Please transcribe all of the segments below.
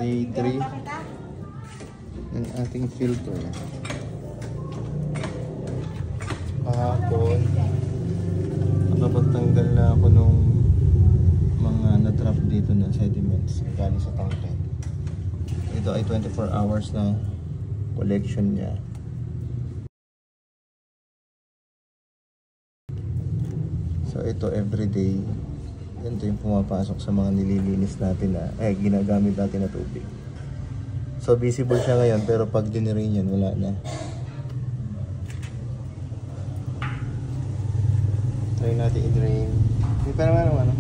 Day 3 ng ating filter. Kahapon nakapagtanggal na ako nung mga na-trap dito na sediments galing sa tangke. Ito ay 24 hours na collection niya. So ito everyday, ito yung pumapasok sa mga nililinis natin na ginagamit natin na tubig. So visible siya ngayon, pero pag dinirain yan, wala na. Try natin i-drain. Hindi pa naman ano.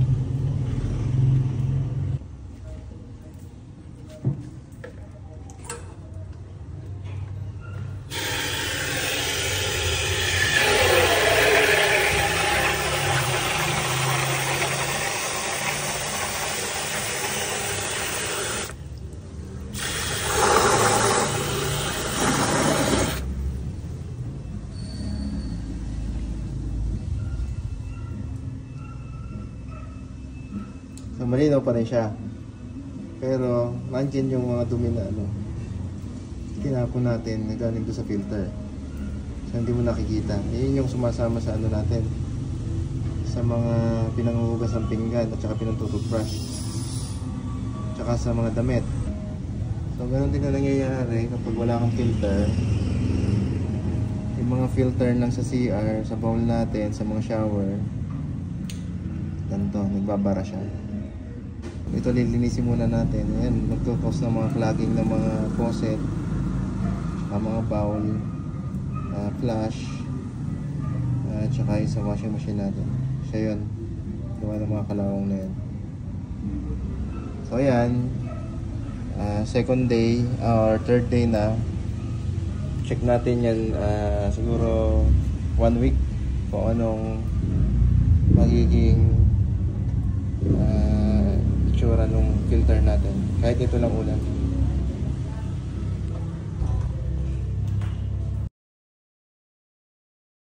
So, malinaw pa rin siya. Pero, nandiyan yung mga dumi na tinapon natin na galing doon sa filter. So, hindi mo nakikita. Yun yung sumasama sa natin. Sa mga pinanghuhugas ng pinggan at saka pinagtutubrush. Tsaka sa mga damit. So, ganun din na nangyayari kapag wala kang filter. Yung mga filter lang sa CR, sa bowl natin, sa mga shower. Ganito, nagbabara siya. Ito lilinisin muna natin. Ayan, magkukos ng mga clogging ng mga faucet, mga bowl, flush, at saka yung sa washing machine natin. Siya yun, gawa ng mga kalawang na yan. So ayan, second day or third day na. Check natin yan siguro 1 week kung anong magiging itsura nung filter natin. Kahit ito lang ulan.